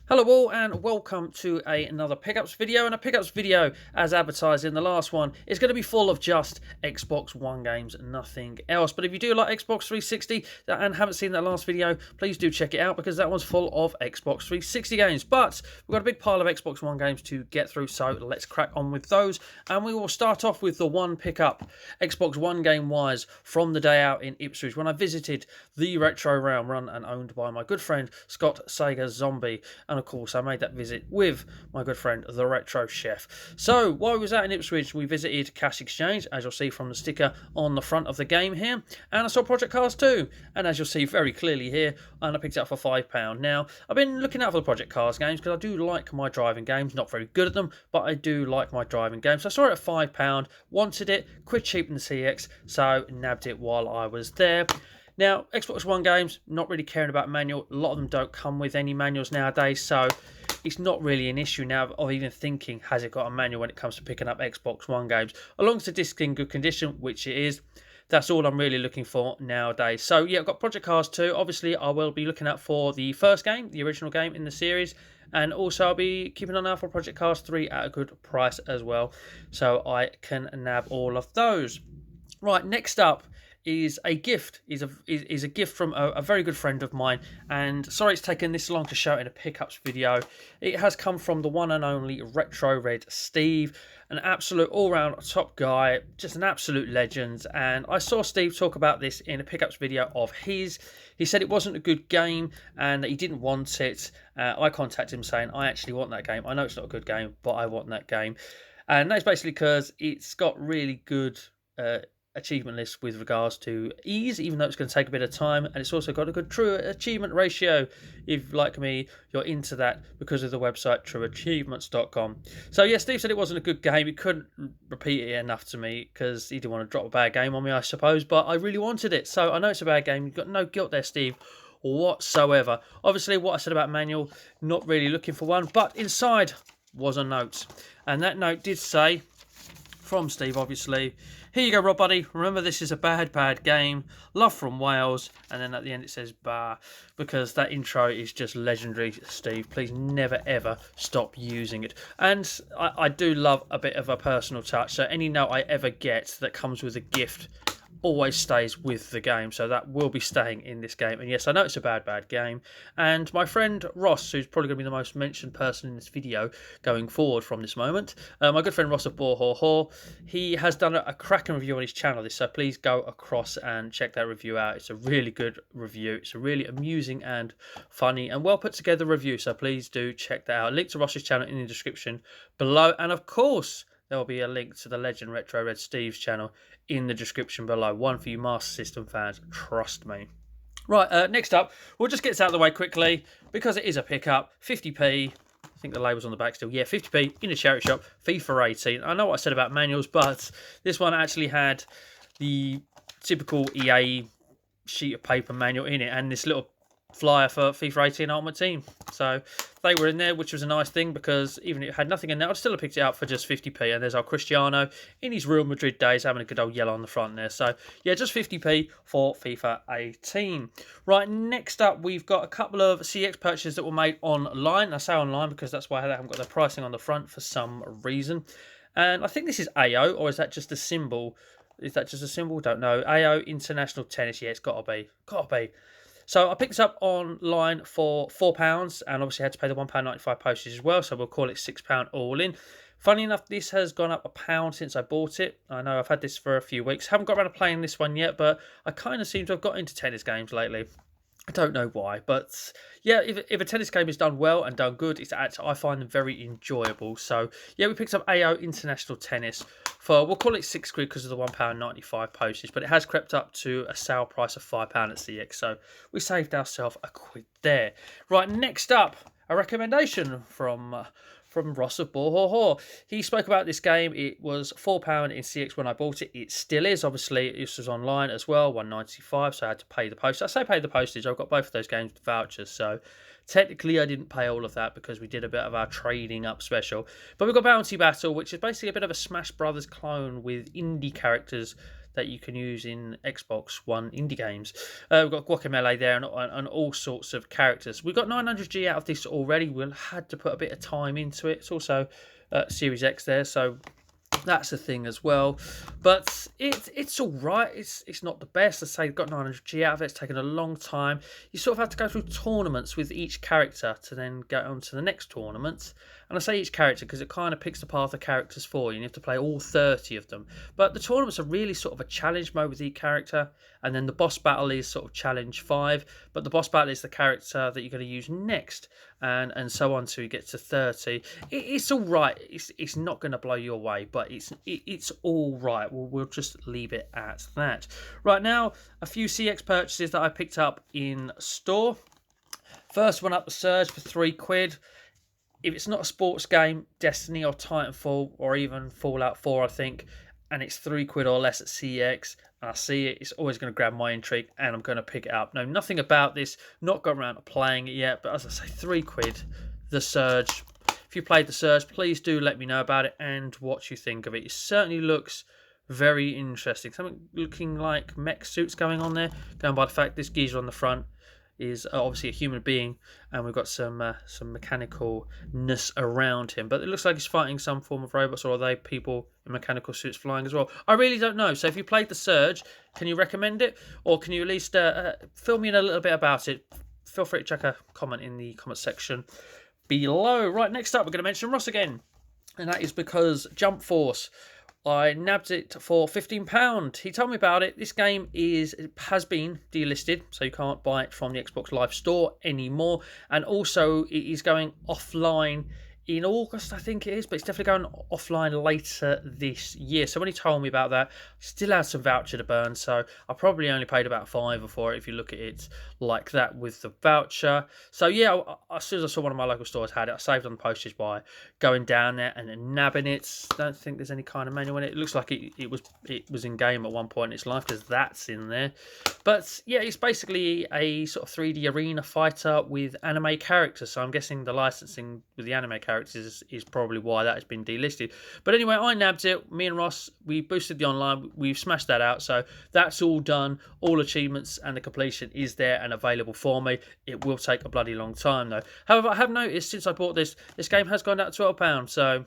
Hello all and welcome to another pickups video, and a pickups video as advertised in the last one is going to be full of just Xbox One games and nothing else. But if you do like Xbox 360 and haven't seen that last video, please do check it out because that one's full of Xbox 360 games. But we've got a big pile of Xbox One games to get through, so let's crack on with those. And we will start off with the one pickup Xbox One game wise from the day out in Ipswich when I visited the Retro Realm run and owned by my good friend Scott Sega Zombie. And of course, I made that visit with my good friend, the Retro Chef. So, while we was out in Ipswich, we visited Cash Exchange, as you'll see from the sticker on the front of the game here. And I saw Project Cars 2, and as you'll see very clearly here, and I picked it up for £5. Now, I've been looking out for the Project Cars games because I do like my driving games. Not very good at them, but I do like my driving games. So I saw it at £5, wanted it, quid cheap in the CEX, so nabbed it while I was there. Now, Xbox One games, not really caring about manual. A lot of them don't come with any manuals nowadays, so it's not really an issue now of even thinking, has it got a manual when it comes to picking up Xbox One games? As long as the disc in good condition, which it is, that's all I'm really looking for nowadays. So, yeah, I've got Project Cars 2. Obviously, I will be looking out for the first game, the original game in the series. And also, I'll be keeping an eye out for Project Cars 3 at a good price as well, so I can nab all of those. Right, next up is a gift. Is a gift from a very good friend of mine, and sorry it's taken this long to show it in a pickups video. It has come from the one and only Retroredsteve, an absolute all-round top guy, just an absolute legend. And I saw Steve talk about this in a pickups video of his. He said it wasn't a good game and that he didn't want it. I contacted him saying, I actually want that game. I know it's not a good game, but I want that game. And that's basically because it's got really good achievement list with regards to ease, even though it's going to take a bit of time, and it's also got a good true achievement ratio if, like me, you're into that because of the website trueachievements.com. So yeah, Steve said it wasn't a good game. He couldn't repeat it enough to me because he didn't want to drop a bad game on me, I suppose, but I really wanted it. So I know it's a bad game. You've got no guilt there, Steve, whatsoever. Obviously, what I said about manual, not really looking for one, but inside was a note, and that note did say, from Steve obviously, here you go, Rob buddy, remember this is a bad game, love from Wales. And then at the end it says bah, because that intro is just legendary. Steve, please never ever stop using it. And I do love a bit of a personal touch, so any note I ever get that comes with a gift always stays with the game, so that will be staying in this game. And yes, I know it's a bad game, and my friend Ross, who's probably going to be the most mentioned person in this video going forward from this moment, my good friend Ross of Bawhawhaw, he has done a cracking review on his channel, so please go across and check that review out. It's a really good review. It's a really amusing and funny and well put together review, so please do check that out. Link to Ross's channel in the description below, and of course there will be a link to the legend Retroredsteve's channel in the description below. One for you Master System fans, trust me. Right, next up, we'll just get this out of the way quickly because it is a pickup. 50p, I think the label's on the back still. Yeah, 50p in a charity shop, FIFA 18. I know what I said about manuals, but this one actually had the typical EA sheet of paper manual in it and this little flyer for FIFA 18 Ultimate Team. So they were in there, which was a nice thing because even if it had nothing in there, I'd still have picked it up for just 50p. And there's our Cristiano in his Real Madrid days having a good old yellow on the front there. So yeah, just 50p for FIFA 18. Right, next up, we've got a couple of CEX purchases that were made online. I say online because that's why I haven't got the pricing on the front for some reason. And I think this is AO, or is that just a symbol? Is that just a symbol? Don't know. AO International Tennis. Yeah, it's got to be. Got to be. So I picked this up online for £4, and obviously I had to pay the £1.95 postage as well, so we'll call it £6 all in. Funny enough, this has gone up £1 since I bought it. I know I've had this for a few weeks. Haven't got around to playing this one yet, but I kind of seem to have got into tennis games lately. I don't know why, but yeah, if a tennis game is done well and done good, I find them very enjoyable. So yeah, we picked up AO International Tennis for, we'll call it £6 because of the £1.95 postage, but it has crept up to a sale price of £5 at CEX, so we saved ourselves a quid there. Right, next up, a recommendation from Ross of Bawhawhaw. He spoke about this game. It was £4 in CEX when I bought it. It still is. Obviously, this was online as well, £1.95, so I had to pay the postage. I say pay the postage. I've got both of those games with vouchers, so technically I didn't pay all of that because we did a bit of our trading up special. But we've got Bounty Battle, which is basically a bit of a Smash Brothers clone with indie characters that you can use in Xbox One indie games. We've got Guacamelee there and all sorts of characters. We've got 900G out of this already. We'll had to put a bit of time into it. It's also Series X there, so that's a thing as well. But it's all right. It's not the best. I say got 900G out of it. It's taken a long time. You sort of have to go through tournaments with each character to then go on to the next tournament. And I say each character because it kind of picks apart the characters for you. And you have to play all 30 of them. But the tournaments are really sort of a challenge mode with each character. And then the boss battle is sort of challenge 5. But the boss battle is the character that you're going to use next. And so on till you get to 30. It's all right. It's not going to blow you away. But it's all right. We'll just leave it at that. Right now, a few CX purchases that I picked up in store. First one up, the Surge for £3. If it's not a sports game, Destiny or Titanfall or even Fallout 4, I think, and it's £3 or less at CEX, and I see it, it's always going to grab my intrigue, and I'm going to pick it up. Know nothing about this, not got around to playing it yet, but as I say, £3, the Surge. If you played the Surge, please do let me know about it and what you think of it. It certainly looks very interesting. Something looking like mech suits going on there, going by the fact this geezer on the front is obviously a human being, and we've got some mechanicalness around him. But it looks like he's fighting some form of robots, or are they people in mechanical suits flying as well? I really don't know. So if you played the Surge, can you recommend it, or can you at least fill me in a little bit about it? Feel free to check a comment in the comment section below. Right, next up, we're going to mention Ross again, and that is because Jump Force. I nabbed it for £15. He told me about it. This game has been delisted, so you can't buy it from the Xbox Live Store anymore. And also, it is going offline in August, I think it is, but it's definitely going offline later this year. So when he told me about that, still had some voucher to burn, so I probably only paid about £5 for it if you look at it like that with the voucher. So yeah, as soon as I saw one of my local stores had it, I saved on the postage by going down there and then nabbing it. Don't think there's any kind of manual in it. It looks like it was in game at one point in its life, because that's in there. But yeah, it's basically a sort of 3D arena fighter with anime characters, so I'm guessing the licensing with the anime characters is probably why that has been delisted. But anyway, I nabbed it. Me and Ross, we boosted the online. We've smashed that out. So that's all done. All achievements and the completion is there and available for me. It will take a bloody long time though. However, I have noticed since I bought this game has gone down to £12. So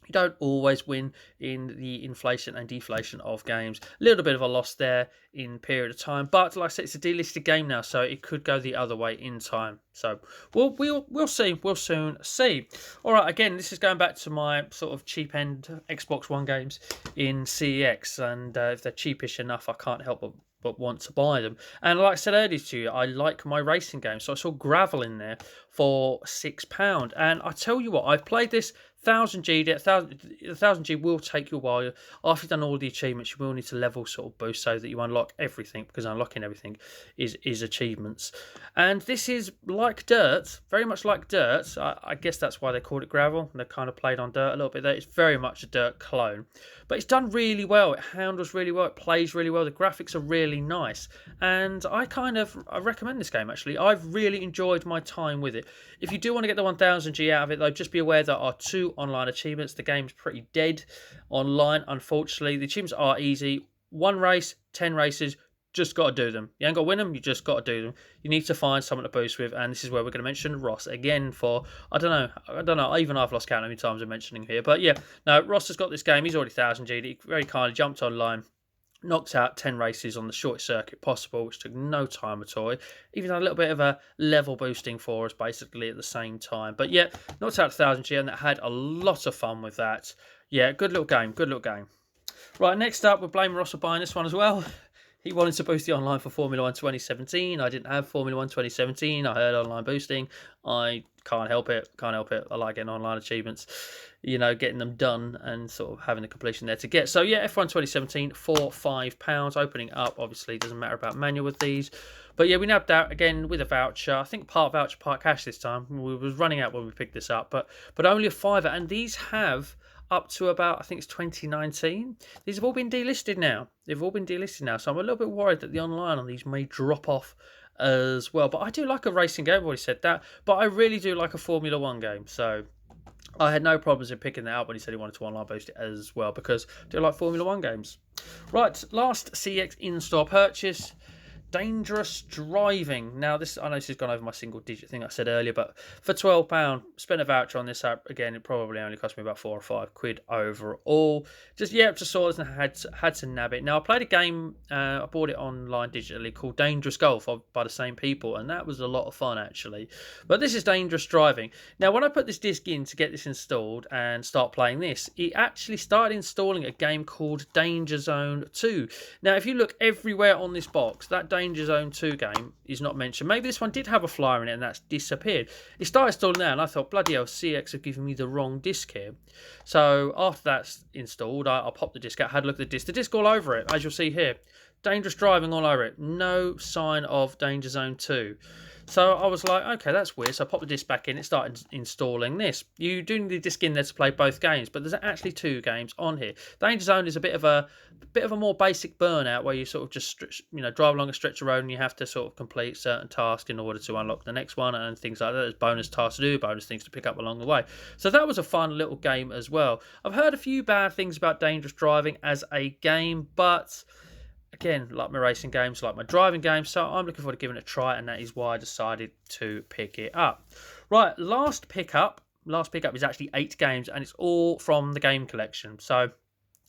you don't always win in the inflation and deflation of games. A little bit of a loss there in period of time, but like I said, it's a delisted game now, so it could go the other way in time. So we'll see. We'll soon see. All right, again, this is going back to my sort of cheap end Xbox One games in CEX, and if they're cheapish enough, I can't help but want to buy them. And like I said earlier to you, I like my racing games, so I saw Gravel in there for £6. And I tell you what, I've played this 1000G. 1000G will take you a while. After you've done all the achievements, you will need to level sort of boost so that you unlock everything, because unlocking everything is achievements. And this is like Dirt, very much like Dirt. I guess that's why they called it Gravel. They kind of played on Dirt a little bit there. It's very much a Dirt clone, but it's done really well. It handles really well. It plays really well. The graphics are really nice, and I recommend this game actually. I've really enjoyed my time with it. If you do want to get the 1000G out of it though, just be aware there are 2 online achievements. The game's pretty dead online, unfortunately. The achievements are easy. 1 race, 10 races, just got to do them. You ain't got to win them, you just got to do them. You need to find someone to boost with, and this is where we're going to mention Ross again for, I don't know, even I've lost count how many times I'm mentioning here. But yeah, no, Ross has got this game. He's already 1000G'd. He very kindly jumped online, knocked out 10 races on the shortest circuit possible, which took no time at all. Even had a little bit of a level boosting for us, basically, at the same time. But yeah, knocked out 1000G, and that had a lot of fun with that. Yeah, good little game, good little game. Right, next up, we're blaming Ross for buying this one as well. He wanted to boost the online for Formula 1 2017. I didn't have Formula 1 2017. I heard online boosting. I can't help it. Can't help it. I like getting online achievements, you know, getting them done and sort of having the completion there to get. So yeah, F1 2017 for £5. Opening up, obviously, doesn't matter about manual with these. But yeah, we nabbed out again with a voucher. I think part voucher, part cash this time. We was running out when we picked this up, but only a £5. And these have up to about, I think it's 2019. These have all been delisted now. They've all been delisted now. So I'm a little bit worried that the online on these may drop off as well. But I do like a racing game, I've already said that. But I really do like a Formula 1 game. So I had no problems in picking that up when he said he wanted to online boost it as well, because I do like Formula 1 games. Right, last CEX in-store purchase. Dangerous Driving. Now, this, I know this has gone over my single digit thing I said earlier, but for £12, spent a voucher on this app. Again, it probably only cost me about £4 or £5 overall. Just saw this and had to nab it. Now, I played a game, I bought it online digitally, called Dangerous Golf by the same people, and that was a lot of fun actually. But this is Dangerous Driving. Now, when I put this disc in to get this installed and start playing this, it actually started installing a game called Danger Zone 2. Now, if you look everywhere on this box, that Danger Zone 2 game is not mentioned. Maybe this one did have a flyer in it and that's disappeared. It started installing now and I thought, bloody hell, CEX have given me the wrong disc here. So after that's installed, I popped the disc out, had a look at the disc. The disc all over it, as you'll see here. Dangerous Driving all over it. No sign of Danger Zone 2. So I was like, okay, that's weird. So I popped the disc back in. It started installing this. You do need the disc in there to play both games, but there's actually 2 games on here. Danger Zone is a bit of a more basic Burnout, where you sort of just drive along a stretch of road and you have to sort of complete certain tasks in order to unlock the next one and things like that. There's bonus tasks to do, bonus things to pick up along the way. So that was a fun little game as well. I've heard a few bad things about Dangerous Driving as a game, but again, like my racing games, like my driving games, so I'm looking forward to giving it a try, and that is why I decided to pick it up. Right, last pickup is actually 8 games, and it's all from the game collection. So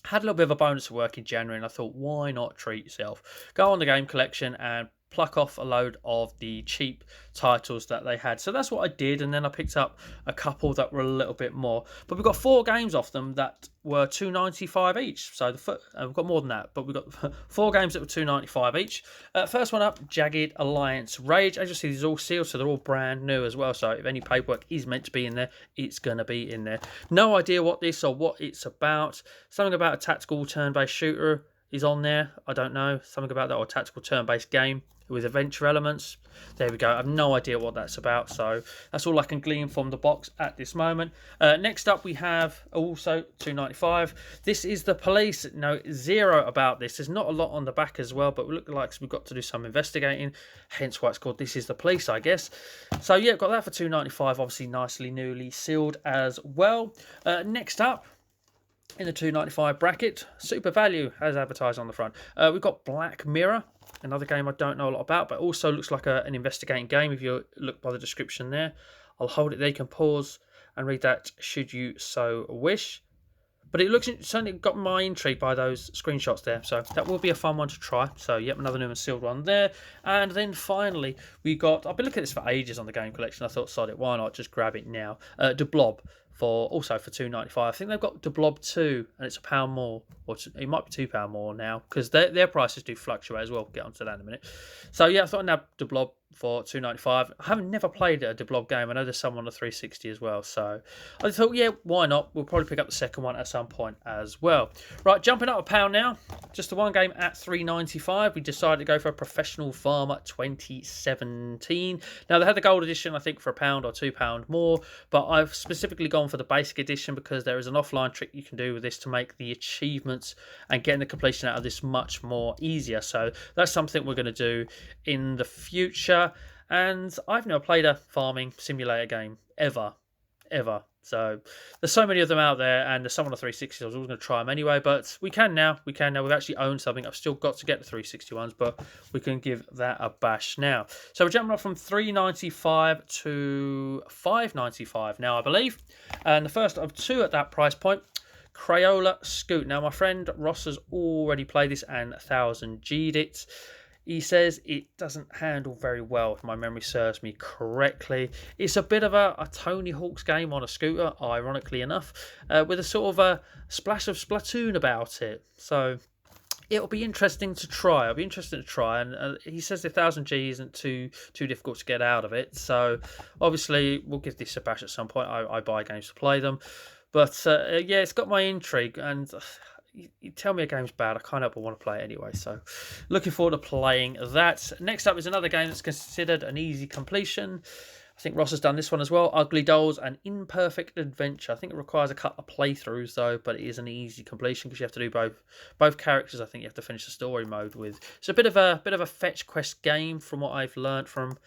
had a little bit of a bonus of work in January, and I thought, why not treat yourself? Go on the game collection and pluck off a load of the cheap titles that they had. So that's what I did, and then I picked up a couple that were a little bit more. But we've got 4 games off them that were $2.95 each. So we've got more than that, but we've got 4 games that were $2.95 each. First one up, Jagged Alliance Rage. As you see, these are all sealed, so they're all brand new as well. So if any paperwork is meant to be in there, it's going to be in there. No idea what this or what it's about. Something about a tactical turn-based shooter is on there. I don't know. Something about that, or a tactical turn-based game with adventure elements. There we go. I have no idea what that's about, so that's all I can glean from the box at this moment. Next up, we have also $2.95. This is The Police. No, 0 about this. There's not a lot on the back as well, but we look like we've got to do some investigating, hence why it's called This Is The Police, I guess. So yeah, got that for $2.95, obviously nicely newly sealed as well. Next up, in the $2.95 bracket, Super Value, as advertised on the front. We've got Black Mirror, another game I don't know a lot about, but also looks like an investigating game if you look by the description there. I'll hold it there, you can pause and read that should you so wish. But it certainly got my intrigue by those screenshots there, so that will be a fun one to try. So yep, another new and sealed one there. And then finally, we got, I've been looking at this for ages on the game collection. I thought, sod it, why not just grab it now? The Blob. Also for $2.95. I think they've got the Blob 2 and it's £1 more, or it might be £2 more now, because their prices do fluctuate as well. We'll get onto that in a minute. So yeah, I thought I'd nab the Blob for $2.95. I haven't never played a Blob game. I know there's some on the 360 as well, so I thought, yeah, why not? We'll probably pick up the second one at some point as well. Right, jumping up £1 now. Just the one game at $3.95. We decided to go for a Professional Farmer 2017. Now they had the gold edition, I think, for £1 or £2 more, but I've specifically gone for the basic edition because there is an offline trick you can do with this to make the achievements and getting the completion out of this much more easier. So that's something we're going to do in the future. And I've never played a farming simulator game ever. So there's so many of them out there, and there's some on the 360. I was always going to try them anyway, but we can now. We've actually owned something. I've still got to get the 360 ones, but we can give that a bash now. So we're jumping up from $3.95 to $5.95 now, I believe. And the first of 2 at that price point, Crayola Scoot. Now my friend Ross has already played this and 1000G'd it. He says it doesn't handle very well, if my memory serves me correctly. It's a bit of a Tony Hawk's game on a scooter, ironically enough, with a sort of a splash of Splatoon about it. So it'll be interesting to try. And he says the 1000G isn't too difficult to get out of it. So obviously we'll give this a bash at some point. I buy games to play them. But yeah, it's got my intrigue, and you tell me a game's bad, I can't help but want to play it anyway. So looking forward to playing that. Next up is another game that's considered an easy completion. I think Ross has done this one as well. Ugly Dolls and Imperfect Adventure. I think it requires a couple of playthroughs though, but it is an easy completion because you have to do both characters. I think you have to finish the story mode with. It's a bit of a fetch quest game from what I've learned from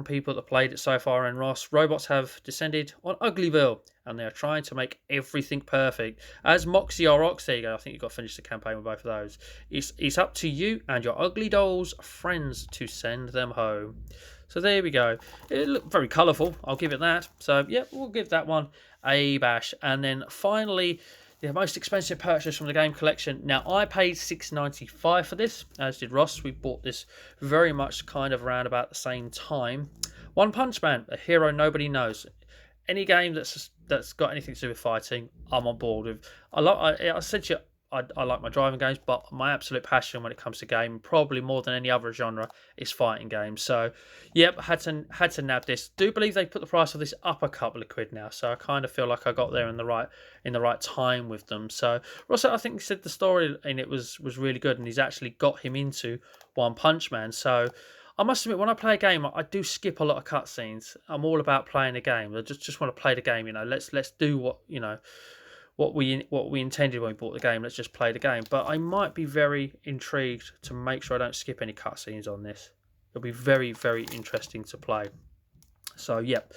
people that played it so far. And Ross, robots have descended on Uglyville, and they are trying to make everything perfect. As Moxie or Ox, there you go. I think you've got to finish the campaign with both of those. It's up to you and your Ugly Dolls friends to send them home. So there we go. It looked very colourful, I'll give it that. So yeah, we'll give that one a bash. And then finally, the most expensive purchase from the game collection. Now, I paid $6.95 for this, as did Ross. We bought this very much kind of around about the same time. One Punch Man, a hero nobody knows. Any game that's got anything to do with fighting, I'm on board with. I said to you, I like my driving games, but my absolute passion when it comes to game, probably more than any other genre, is fighting games. So, yep, had to nab this. Do believe they put the price of this up a couple of quid now, so I kind of feel like I got there in the right time with them. So, Ross, I think he said the story in it was really good, and he's actually got him into One Punch Man. So, I must admit, when I play a game, I do skip a lot of cutscenes. I'm all about playing a game. I just want to play the game. You know, let's do what we intended when we bought the game. Let's just play the game. But I might be very intrigued to make sure I don't skip any cutscenes on this. It'll be very, very interesting to play. So, yep,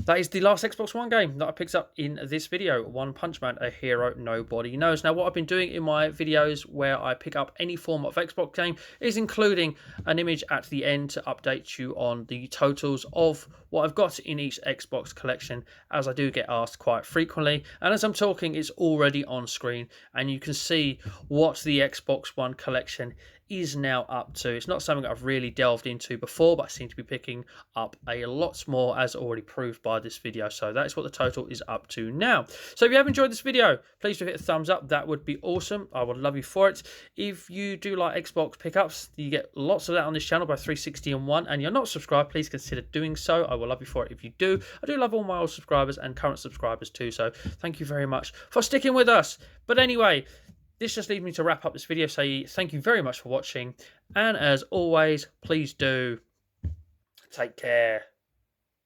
that is the last Xbox One game that I picked up in this video, One Punch Man, a hero nobody knows. Now, what I've been doing in my videos where I pick up any form of Xbox game is including an image at the end to update you on the totals of what I've got in each Xbox collection, as I do get asked quite frequently. And as I'm talking, it's already on screen, and you can see what the Xbox One collection is now up to. It's not something I've really delved into before, but I seem to be picking up a lot more, as already proved by this video. So that is what the total is up to now. So if you have enjoyed this video, please do hit a thumbs up. That would be awesome. I would love you for it. If you do like Xbox pickups, you get lots of that on this channel, by 360 and 1, and you're not subscribed, please consider doing so. I will love you for it if you do. I do love all my old subscribers and current subscribers too, so thank you very much for sticking with us. But anyway, this just leaves me to wrap up this video, say thank you very much for watching, and as always, please do take care.